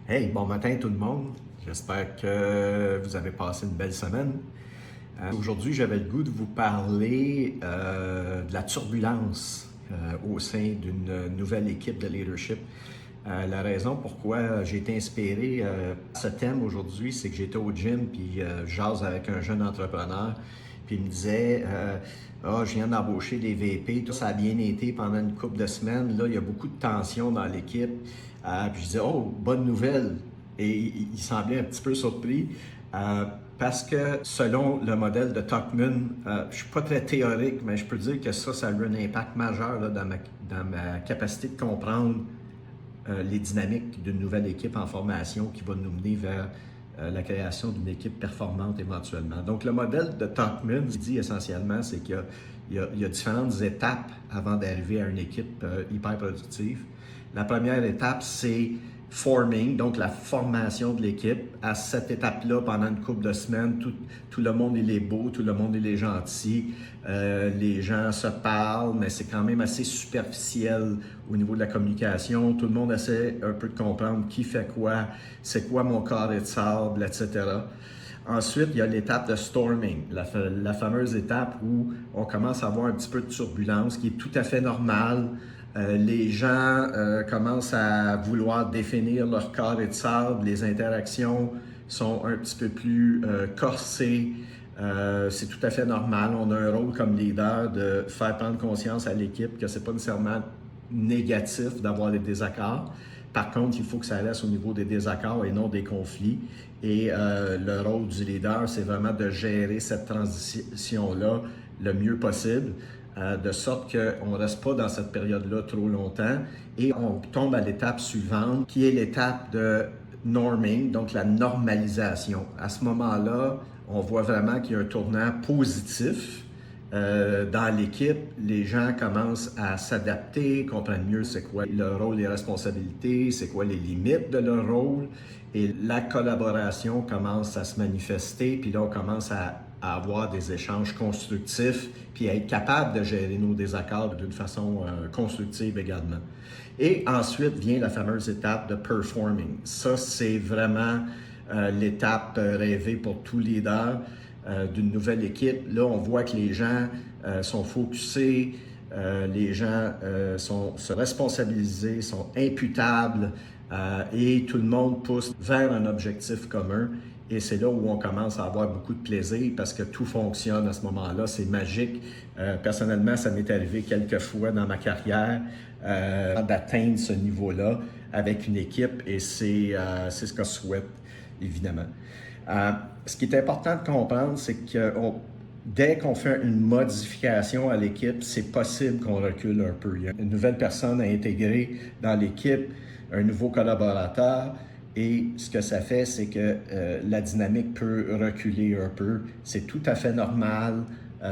Hey, bon matin tout le monde. J'espère que vous avez passé une belle semaine. Aujourd'hui, j'avais le goût de vous parler de la turbulence au sein d'une nouvelle équipe de leadership. La raison pourquoi j'ai été inspiré par ce thème aujourd'hui, c'est que j'étais au gym puis je jase avec un jeune entrepreneur. Puis il me disait je viens d'embaucher des VP, tout ça a bien été pendant une couple de semaines. Là, il y a beaucoup de tension dans l'équipe. Puis je disais oh, bonne nouvelle. Et il semblait un petit peu surpris. Parce que selon le modèle de Tuckman, je ne suis pas très théorique, mais je peux dire que ça a eu un impact majeur là, dans ma capacité de comprendre les dynamiques d'une nouvelle équipe en formation qui va nous mener vers la création d'une équipe performante éventuellement. Donc, le modèle de Tuckman, il dit essentiellement, c'est qu'il y a différentes étapes avant d'arriver à une équipe hyper productive. La première étape, c'est forming, donc la formation de l'équipe. À cette étape-là, pendant une couple de semaines, tout le monde il est beau, tout le monde il est gentil, les gens se parlent, mais c'est quand même assez superficiel au niveau de la communication. Tout le monde essaie un peu de comprendre qui fait quoi, c'est quoi mon carré de sable, etc. Ensuite, il y a l'étape de storming, la fameuse étape où on commence à avoir un petit peu de turbulence, qui est tout à fait normale. Les gens commencent à vouloir définir leur carré de sable, les interactions sont un petit peu plus corsées. C'est tout à fait normal. On a un rôle comme leader de faire prendre conscience à l'équipe que c'est pas nécessairement négatif d'avoir des désaccords. Par contre, il faut que ça reste au niveau des désaccords et non des conflits. Et le rôle du leader, c'est vraiment de gérer cette transition-là le mieux possible, de sorte qu'on ne reste pas dans cette période-là trop longtemps et on tombe à l'étape suivante, qui est l'étape de norming, donc la normalisation. À ce moment-là, on voit vraiment qu'il y a un tournant positif dans l'équipe. Les gens commencent à s'adapter, comprennent mieux c'est quoi leur rôle et responsabilités, c'est quoi les limites de leur rôle. Et la collaboration commence à se manifester, puis là, on commence à avoir des échanges constructifs, puis à être capable de gérer nos désaccords d'une façon constructive également. Et ensuite vient la fameuse étape de performing. Ça, c'est vraiment l'étape rêvée pour tout leader d'une nouvelle équipe. Là, on voit que les gens sont focusés, les gens sont responsabilisés, sont imputables et tout le monde pousse vers un objectif commun. Et c'est là où on commence à avoir beaucoup de plaisir parce que tout fonctionne à ce moment-là. C'est magique. Personnellement, ça m'est arrivé quelques fois dans ma carrière d'atteindre ce niveau-là avec une équipe et c'est ce que je souhaite, évidemment. Ce qui est important de comprendre, c'est que dès qu'on fait une modification à l'équipe, c'est possible qu'on recule un peu. Il y a une nouvelle personne à intégrer dans l'équipe, un nouveau collaborateur, et ce que ça fait, c'est que la dynamique peut reculer un peu. C'est tout à fait normal.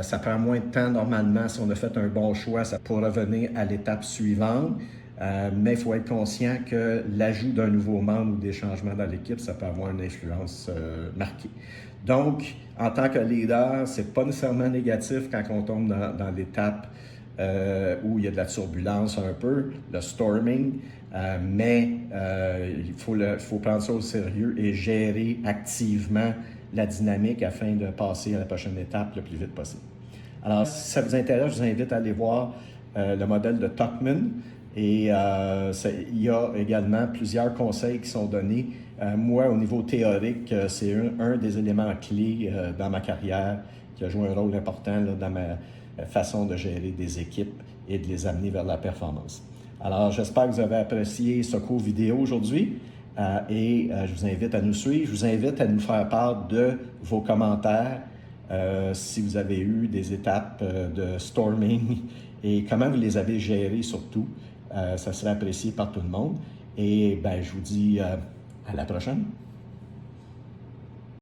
Ça prend moins de temps normalement si on a fait un bon choix pour revenir à l'étape suivante. Mais il faut être conscient que l'ajout d'un nouveau membre ou des changements dans l'équipe, ça peut avoir une influence marquée. Donc, en tant que leader, c'est pas nécessairement négatif quand on tombe dans l'étape où il y a de la turbulence un peu, le storming, mais il faut prendre ça au sérieux et gérer activement la dynamique afin de passer à la prochaine étape le plus vite possible. Alors, si ça vous intéresse, je vous invite à aller voir le modèle de Tuckman. Et il y a également plusieurs conseils qui sont donnés. Moi, au niveau théorique, c'est un des éléments clés dans ma carrière qui a joué un rôle important là, dans ma façon de gérer des équipes et de les amener vers la performance. Alors, j'espère que vous avez apprécié ce cours vidéo aujourd'hui et je vous invite à nous suivre. Je vous invite à nous faire part de vos commentaires si vous avez eu des étapes de storming et comment vous les avez gérées surtout. Ça serait apprécié par tout le monde. Et ben, je vous dis à la prochaine.